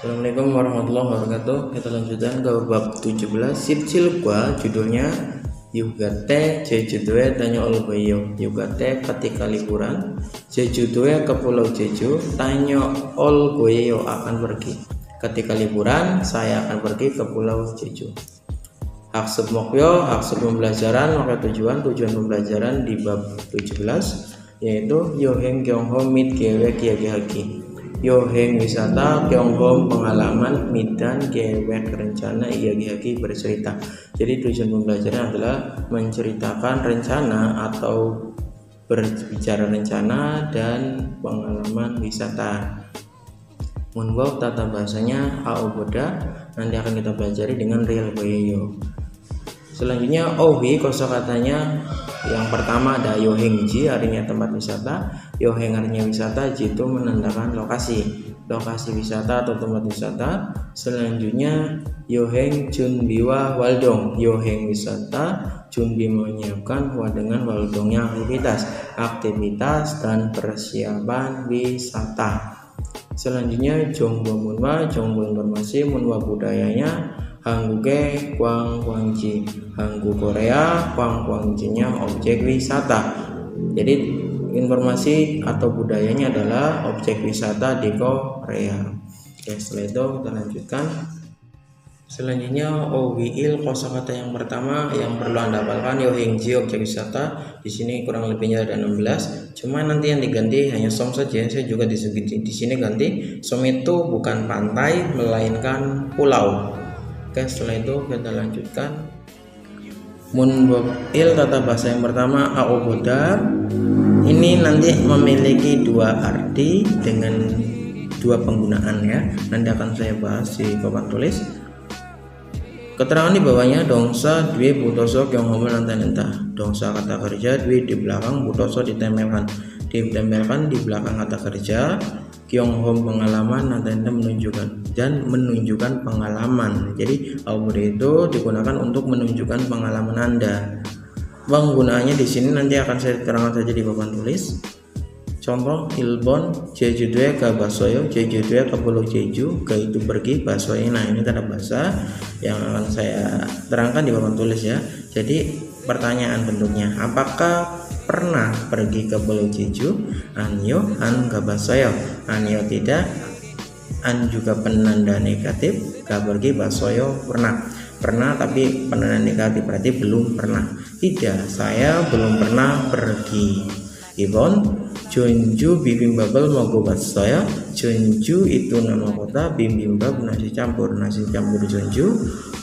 Assalamualaikum warahmatullahi wabarakatuh. Kita lanjutkan ke bab 17 Sipcilgwa, judulnya Yugate Jeju-due tanya olgoyo. Yugate ketika liburan, Jeju-due ke Pulau Jeju, tanya olgoyo akan pergi. Ketika liburan, saya akan pergi ke Pulau Jeju. Haksub mokyo, haksub pembelajaran, maka tujuan pembelajaran di bab 17 yaitu Yoheng Kyongho mit gewe kiagihagi. Yoheng wisata, Kyongho pengalaman, midan gewek rencana, iagihagi bercerita. Jadi tujuan pembelajaran adalah menceritakan rencana atau berbicara rencana dan pengalaman wisata. Munbok tata bahasanya aoboda, nanti akan kita pelajari dengan real boyeyo. Selanjutnya ohi kosakatanya yang pertama ada yohengji, artinya tempat wisata. Yoheng artinya wisata, ji itu menandakan lokasi wisata atau tempat wisata. Selanjutnya yoheng junbiwa waldong, yoheng wisata, junbi menyiapkan dengan waldongnya aktivitas dan persiapan wisata. Selanjutnya jongbo munwa, jongbo informasi, munwa budayanya, Hangguge Kwangkwangji, Hanggu Korea, Kwangkwangjinya objek wisata. Jadi informasi atau budayanya adalah objek wisata di Korea. Oke, setelah itu kita lanjutkan. Selanjutnya OWIL kosakata yang pertama yang perlu Anda hafalkan yohengji objek wisata. Di sini kurang lebihnya ada 16. Cuma nanti yang diganti hanya som saja. Saya juga di sini ganti som itu bukan pantai melainkan pulau. Oke, setelah itu kita lanjutkan. Munboil tata bahasa yang pertama aoboda. Ini nanti memiliki dua arti dengan dua penggunaan ya. Nanti akan saya bahas di papan tulis. Keterangan di bawahnya dongsa dwi butoso kyonghomo lantanenta. Dongsa kata kerja dwi di belakang, butoso ditempelkan di belakang kata kerja. Kyonghom pengalaman, lantanenta menunjukkan pengalaman. Jadi aoboda itu digunakan untuk menunjukkan pengalaman Anda. Penggunaannya di sini nanti akan saya terangkan saja di papan tulis. Contoh Ilbon Jeju-due ke Basoyo, Jeju-due ke Pulau Jeju, ke itu pergi Basoyo. Nah, ini tanda bahasa yang akan saya terangkan di papan tulis ya. Jadi pertanyaan bentuknya, apakah pernah pergi ke Pulau Jeju? Anyo, an ke Basoyo. Anyo tidak, an juga penanda negatif, ke pergi Basoyo pernah tapi penanda negatif berarti belum pernah. Tidak, saya belum pernah pergi. Ibon Jeonju bibimbabel mogo Basoyo. Jeonju itu nama kota, bibimbab nasi campur Jeonju,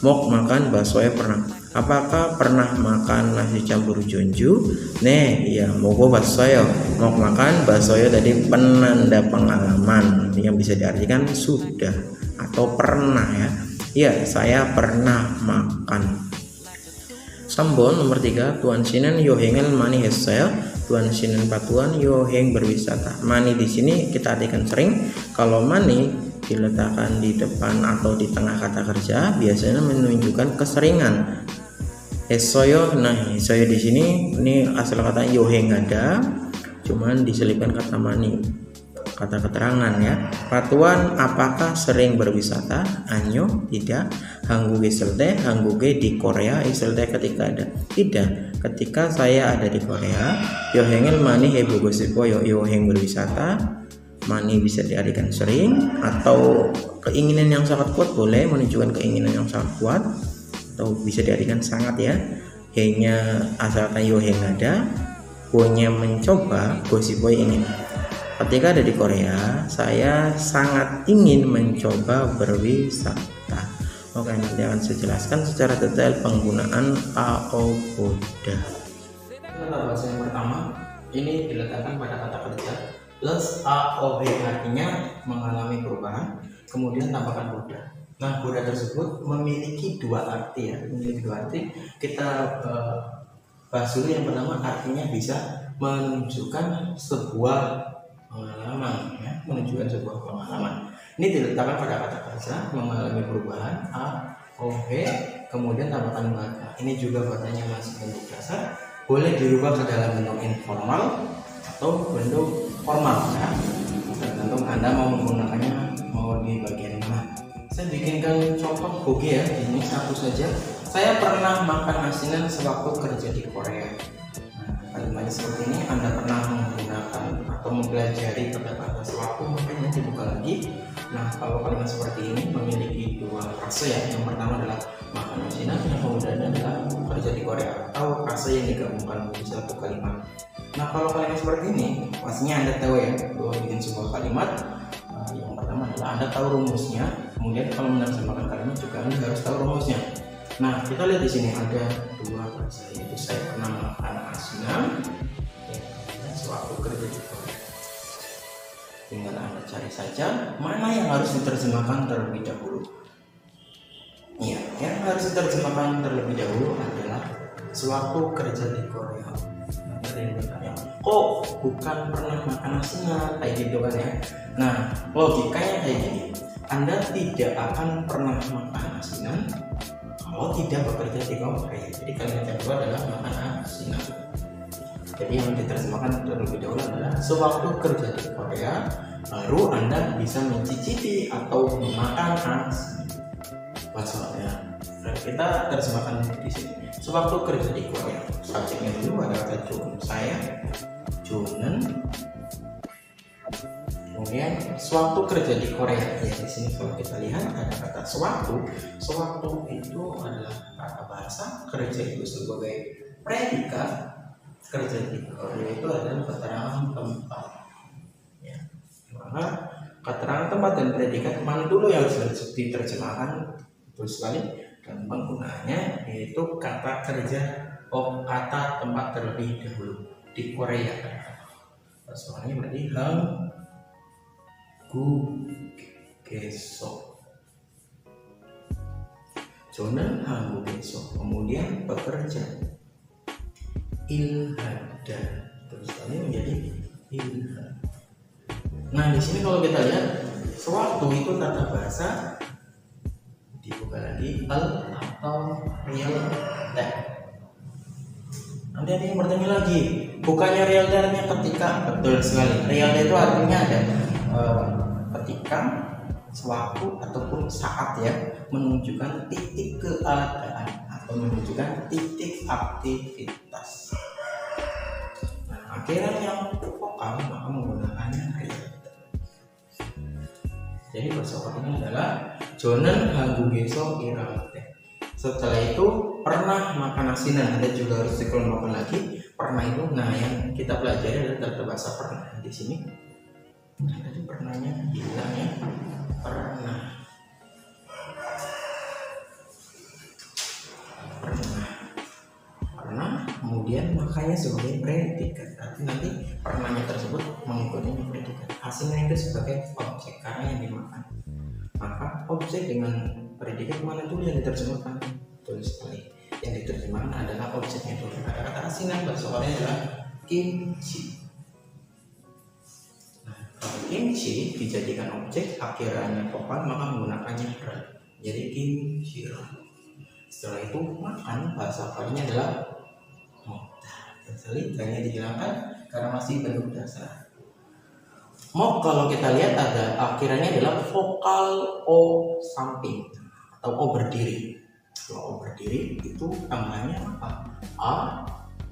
mok makan Basoyo pernah. Apakah pernah makan nasi campur Jeonju? Ya mogo Basoyo, mok makan Basoyo tadi penanda pengalaman yang bisa diartikan sudah atau pernah ya. Ya, saya pernah makan. Sambon nomor 3, Tuan Sinen yohengel mani hesaya. Tuan Sinen patuan yoheng berwisata. Mani di sini kita artikan sering. Kalau mani diletakkan di depan atau di tengah kata kerja biasanya menunjukkan keseringan. Hesoyo, hesoyo di sini ini asal kata yoheng ada, cuman diselipkan kata mani. Kata keterangan ya. Patuan apakah sering berwisata? Anyo tidak. Hangguge selte, hangguge di Korea, selte ketika ada. Tidak. Ketika saya ada di Korea, yohengel mani hebogosipo, yoheng berwisata. Mani bisa diartikan sering atau keinginan yang sangat kuat, boleh menunjukkan keinginan yang sangat kuat atau bisa diartikan sangat ya. Hanya asalkan yoheng ada, punya mencoba, gosipo ingin. Ketika ada di Korea, saya sangat ingin mencoba berwisata. Oke, nanti akan saya jelaskan secara detail penggunaan aoboda. Kata bahasa yang pertama, ini diletakkan pada kata kerja plus aob artinya mengalami perubahan, kemudian tambahkan boda. Nah, boda tersebut memiliki dua arti ya. Kita bahas dulu yang pertama, artinya bisa menunjukkan sebuah pengalaman ya, menunjukkan sebuah pengalaman. Ini diletakkan pada kata kerja mengalami perubahan aob, kemudian tambahkan bata. Ini juga batanya masih bentuk dasar, boleh dirubah ke dalam bentuk informal atau bentuk formal ya. Tergantung Anda mau menggunakannya mau di bagian mana. Saya bikinkan contoh boge ya, ini satu saja. Saya pernah makan asinan sewaktu kerja di Korea. Nah, kalimatnya seperti ini. Anda pernah menggunakan atau mempelajari kata-kata sewaktu, makanya dibuka lagi. Nah, kalau kalimat seperti ini memiliki dua frase ya. Yang pertama adalah makan asinan, yang kemudian adalah kerja di Korea, atau frase yang digabungkan menjadi satu kalimat. Nah, kalau kalimat seperti ini, pastinya Anda tahu ya, bahwa bikin sebuah kalimat. Yang pertama adalah Anda tahu rumusnya, kemudian kalau menerjemahkan kalimat juga Anda harus tahu rumusnya. Nah, kita lihat di sini ada dua frase, yaitu saya pernah makan asinan dan sewaktu kerja di Korea. Tinggal Anda cari saja mana yang harus diterjemahkan terlebih dahulu. Iya, yang harus diterjemahkan terlebih dahulu adalah sewaktu kerja di Korea. Ada yang bertanya, kok bukan pernah makan asinan kayak gitu kan ya? Nah, logikanya kayak gini. Anda tidak akan pernah makan asinan kalau tidak bekerja di Korea. Jadi kalimat yang kedua adalah makan asinan. Jadi yang diterjemahkan terlebih dahulu adalah sewaktu kerja di Korea, baru Anda bisa mencicipi atau memakan asinan. Maksudnya, kita terjemahkan di sini. Sewaktu kerja di Korea, subjeknya dulu ada kata Jun, saya, Junen. Kemudian sewaktu kerja di Korea, ya di sini kalau kita lihat ada kata sewaktu. Sewaktu itu adalah kata bahasa, kerja itu sebagai predikat. Kerja di Korea itu adalah keterangan tempat. Ya, maka keterangan tempat dan predikat mana dulu yang harus diterjemahkan? Betul sekali. Dan penggunaannya yaitu kata kerja, kata tempat terlebih dahulu di Korea. Soalnya berarti 한국에서 저는 한국에서 kemudian bekerja ilhada terus kali menjadi ilhad. Nah di sini kalau kita lihat sewaktu itu tata bahasa dibuka lagi al atau real time. Nanti ada yang bertanya lagi, bukannya real time-nya ketika? Betul sekali. Real time itu artinya ada ketika, sewaktu ataupun saat ya, menunjukkan titik keadaan atau menunjukkan titik aktivitas. Nah, akhiran yang vokal maka menggunakannya real. Jadi bahasa ini adalah Jonen 한국에서 일할 때. Setelah itu pernah makan asinan, Anda juga harus dikelompokkan lagi. Pernah itu, nah yang kita pelajari adalah tata bahasa pernah di sini. Nah, tadi pernahnya hilang ya, pernah. Kemudian makanya sebagai predikat. Nanti pernahnya tersebut mengikuti predikat. Hasilnya itu sebagai objek karena yang dimakan. Maka objek dengan predikat mana dulu yang diterjemahkan? Betul sekali. Yang diterjemahkan adalah objeknya dulu. Kata-kata asinan bahasa Korea adalah kimchi. Nah, kalau kimchi dijadikan objek akhirannya vokal maka menggunakannya ra. Jadi kimchi. Setelah itu makan bahasa Koreanya adalah hanya dihilangkan karena masih bentuk dasar. Mok kalau kita lihat ada akhirannya adalah vokal o samping atau o berdiri. Kalau o berdiri itu tambahannya apa? A,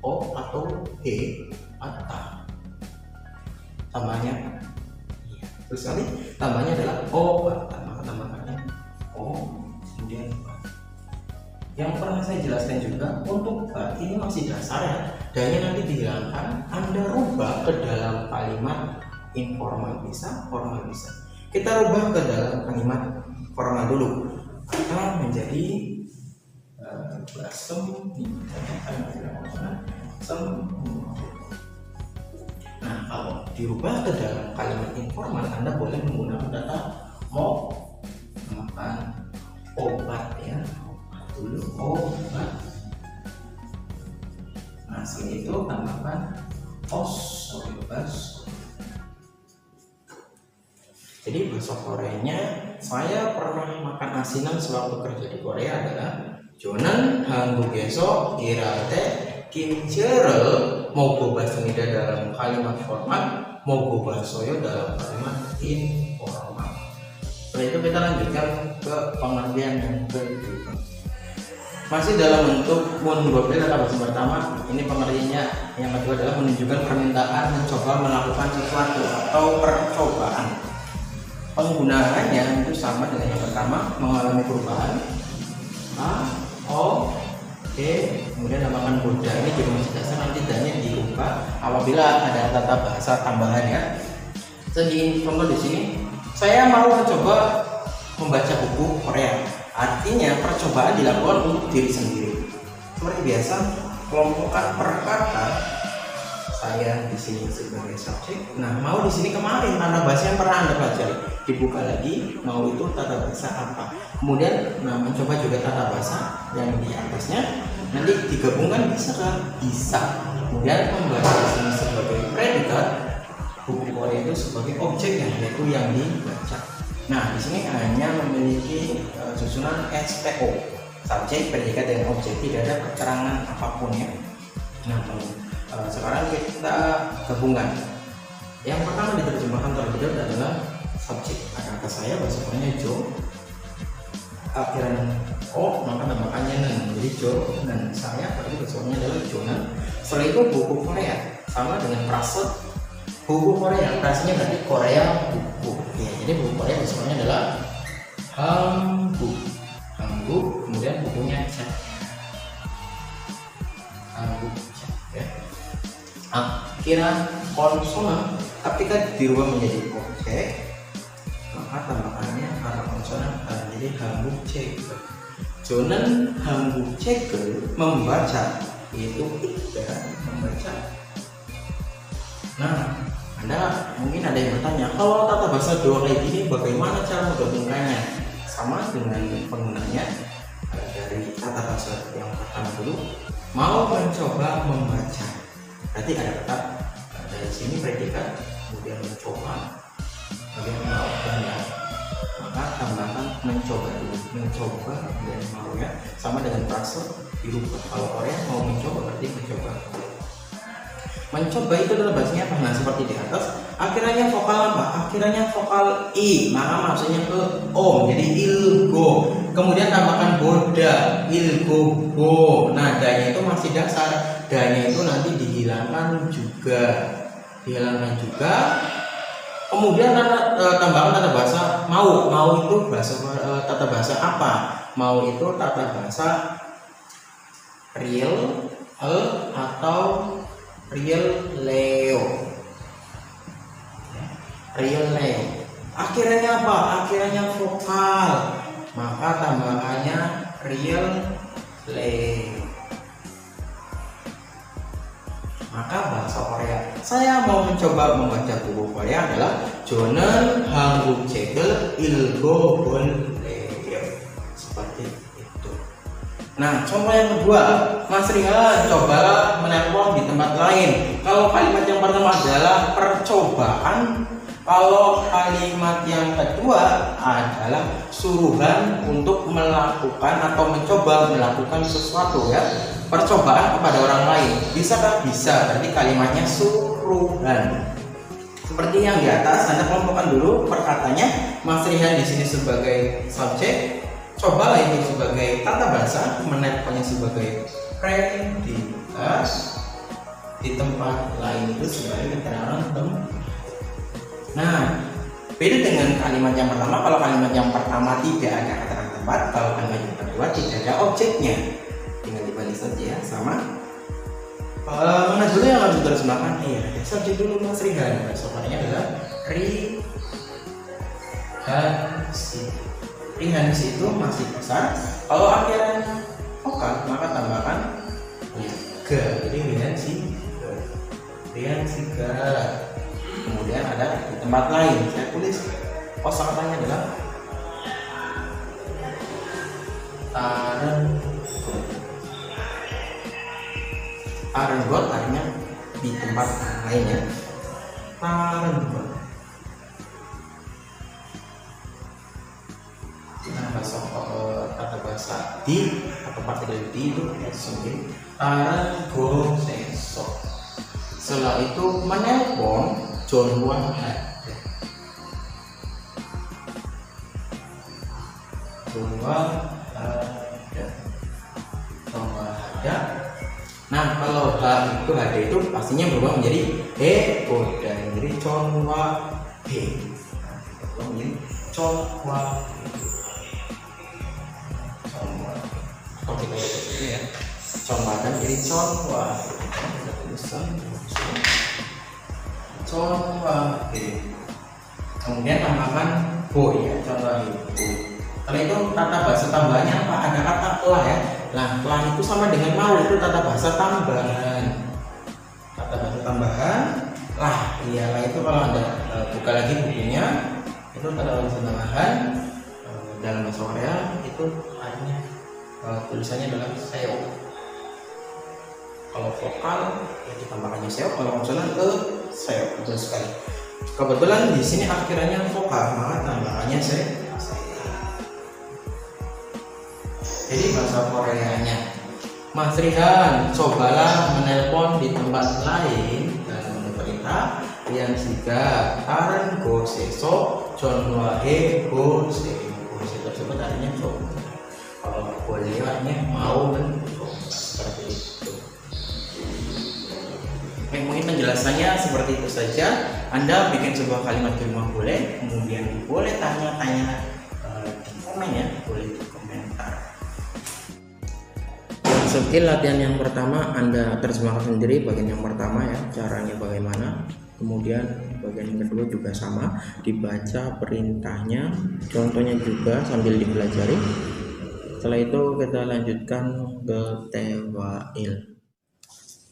o atau he atau tambahannya apa? Ya, terus kali tambahnya adalah o atau maka tambahkannya o kemudian yang pernah saya jelaskan juga untuk bat ini masih dasar ya, dan nanti dihilangkan, Anda rubah ke dalam kalimat informal bisa, formal bisa. Kita rubah ke dalam kalimat formal dulu, maka menjadi Nah kalau dirubah ke dalam kalimat informal, Anda boleh menggunakan kata mau makan obat ya. Dulu obat. Nah setelah itu tambahkan bas. Jadi bahasa Koreanya, saya pernah makan asinan sewaktu kerja di Korea adalah Jonan 한국에서 일할 때 김치를 먹어봤습니다 dalam kalimat formal, 먹어봤어요 dalam kalimat informal. Setelah itu kita lanjutkan ke pengertian yang kedua. Masih dalam bentuk mundobil kata bahasa pertama. Ini pengertiannya yang kedua adalah menunjukkan permintaan mencoba melakukan sesuatu atau percobaan. Penggunaannya itu sama dengan yang pertama, mengalami perubahan A, O, E, kemudian namakan Buddha. Ini juga masih dasar, nanti tidaknya diubah apabila ada tata bahasa tambahan ya. Jadi contoh di sini, saya mau mencoba membaca buku Korea. Artinya percobaan dilakukan untuk diri sendiri. Seperti biasa, kelompokkan per kata. Saya di sini sebagai subjek. Nah, mau di sini kemarin tata bahasa yang pernah Anda pelajari. Dibuka lagi, mau itu tata bahasa apa. Kemudian, mencoba juga tata bahasa yang di atasnya. Nanti digabungkan bisa kan? Bisa. Kemudian membaca di sini sebagai predikat, buku Korea itu sebagai objek yaitu yang dibaca. Nah, di sini hanya memiliki susunan SPO, subjek, predikat, dan objek, tidak ada keterangan apapun ya. Nah, sekarang kita gabungan. Yang pertama diterjemahkan terlebih dahulu adalah subjek. Ada kata saya bahasa Koreanya Jo, akhiran O maka tambahkannya nen, jadi Jo dan saya, berarti bahasa Koreanya adalah Jonan. Setelah itu buku Korea, sama dengan frase buku Korea, frasenya berarti Korea buku ya. Jadi buku Korea bahasa Koreanya adalah Hangguk, kemudian bukunya Chat, Hangguk Chat ya. Akhiran konsonan ketika dirubah menjadi objek, maka tambahkannya karena konsonan jadi Hangguk Chat. Jonan Hangguk Chat membaca, yaitu Ida membaca. Nah, Anda mungkin ada yang bertanya, kalau tata bahasa dua kayak gini bagaimana cara menggabungkannya? Sama dengan penggunanya dari tata bahasa yang pertama dulu, mau mencoba membaca. Berarti ada kata dari sini predikat, kemudian mencoba, kemudian mau benar. Maka tambahkan mencoba dulu, mencoba dan mau ya. Sama dengan frase dirubah. Kalau Korea mau mencoba berarti mencoba. Mencoba itu adalah bahasanya apa? Nah, seperti di atas. Akhirannya vokal apa? Akhirannya vokal I, maka maksudnya ke O, jadi ilgo. Kemudian tambahkan boda, ilgo bo. Nah, danya itu masih dasar. Danya itu nanti dihilangkan juga. Kemudian tambahkan tata bahasa mau. Mau itu tata bahasa apa? Mau itu tata bahasa real atau real Leo. Akhirnya apa? Akhirnya vokal, maka tambahannya real Leo. Maka bahasa Korea, saya mau mencoba membaca buku Korea adalah Jonan Hangguk Chegel Ilgo Bon Leo. Seperti itu. Nah, contoh yang kedua, Mas Rihan coba menelpon di tempat lain. Kalau kalimat yang pertama adalah percobaan, kalau kalimat yang kedua adalah suruhan untuk melakukan atau mencoba melakukan sesuatu ya. Percobaan kepada orang lain. Bisakah? Bisa. Berarti kalimatnya suruhan. Seperti yang di atas, Anda kelompokkan dulu perkataannya. Mas Rihan di sini sebagai subjek, cobalah itu sebagai tata bahasa, menelponnya sebagai predikat, di tempat lain itu sebagai keterangan tempat. Nah, beda dengan kalimat yang pertama. Kalau kalimat yang pertama tidak ada keterangan tempat, kalau kalimat yang kedua tidak ada objeknya, tinggal dibalik saja ya. Sama mana dulu yang harus diterjemahkan? Iya, subjek dulu Mas Rihan. Soalnya adalah Rihansi itu masih besar. Kalau akhirnya vokal maka tambahkan ya ga. Jadi Rihansi ga. Kemudian ada di tempat lain. Saya tulis kosakatanya adalah Tarengot, artinya di tempat lainnya. Tarengot. Nah, kata bahasa di atau partikel di itu sendiri Tarengo Seso. Setelah itu menelpon John Wan. coba ada. Coba ada. Nah, kalau H itu pastinya berubah menjadi Oda. Jadi coba he. Berubah menjadi coba. Kalau kita lihat ini ya, coba kan jadi coba. Coba he. Kemudian tambahkan bo ya, coba ibu. Kalau itu tata bahasa tambahannya apa? Ada kata lah ya. Nah, lah itu sama dengan mau, itu tata bahasa tambahan. Tata bahasa tambahan lah, iyalah itu kalau Anda buka lagi bukunya, itu tata bahasa tambahan dalam bahasa Korea itu artinya tulisannya adalah seo. Kalau vokal ya ditambahkannya seo, kalau konsonan seo. Betul sekali. Kebetulan di sini akhirnya vokal, maka tambahannya seo. Jadi bahasa Koreanya, Mas Rihan, cobalah menelpon di tempat lain dan memerintah yang jika Aren go seso Jonwae go se tersebut artinya coba. Kalau boleh artinya mau mencoba seperti itu. Mungkin penjelasannya seperti itu saja. Anda bikin sebuah kalimat di rumah boleh, kemudian boleh tanya-tanya di komen ya, boleh di komentar. Skill latihan yang pertama Anda terjemahkan sendiri bagian yang pertama ya, caranya bagaimana. Kemudian bagian yang kedua juga sama, dibaca perintahnya, contohnya juga sambil dipelajari. Setelah itu kita lanjutkan ke Tewail.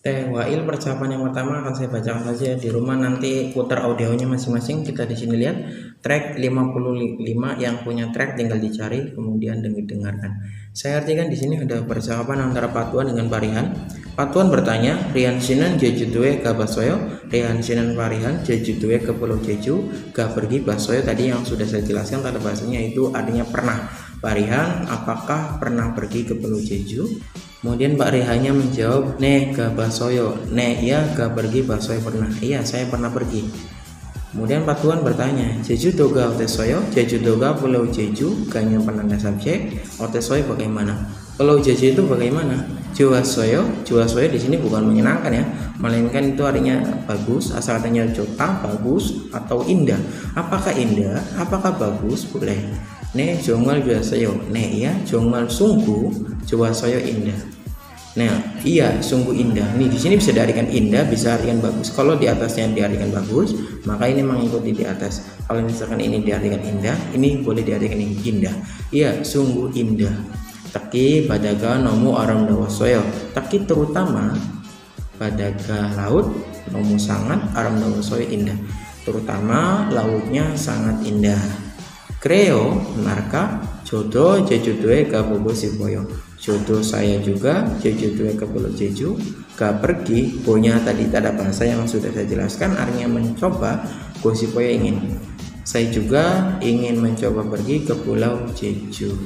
Tewail percakapan yang pertama akan saya bacakan saja di rumah, nanti putar audionya masing-masing. Kita di sini lihat track 55 yang punya track tinggal dicari kemudian dengarkan. Saya artikan di sini ada percakapan antara Patuan dengan Parihan. Patuan bertanya, Rihan Sinan Jejudue ke Basoyo. Rihan Sinan Parihan Jejudue ke Pulau Jeju. Ga pergi Basoyo tadi yang sudah saya jelaskan tanda bahasanya itu artinya pernah. Parihan, apakah pernah pergi ke Pulau Jeju? Kemudian Pak Rihannya menjawab, ne ga Basoyo. Ne iya ga pergi Basoyo pernah. Iya saya pernah pergi. Kemudian Patuan bertanya, Jeju doga otesoyo, Jeju doga Pulau Jeju, ganya penanda subjek, otesoyo bagaimana? Pulau Jeju itu bagaimana? Juwasoyo di sini bukan menyenangkan ya, melainkan itu artinya bagus, asal katanya jota, bagus atau indah. Apakah indah? Apakah bagus? Boleh. Ne jongmal juwasoyo, ne ya jongmal sungguh, juwasoyo indah. Nah, iya sungguh indah. Nih di sini bisa diartikan indah, bisa artikan bagus. Kalau di atasnya diartikan bagus, maka ini mengikuti di atas. Kalau misalkan ini diartikan indah, ini boleh diartikan indah. Iya, sungguh indah. Taki badaga nomu aram dawasoyo. Taki terutama badaga laut, nomu sangat aram dawasoyo indah. Terutama lautnya sangat indah. Kreo marka jodoh jejudue ga bobo siboyo. Jodoh saya juga jejudue ke Pulau Jeju. Ga pergi, bonya tadi tanda bahasa yang sudah saya jelaskan artinya mencoba, gosipoyo ingin. Saya juga ingin mencoba pergi ke Pulau Jeju.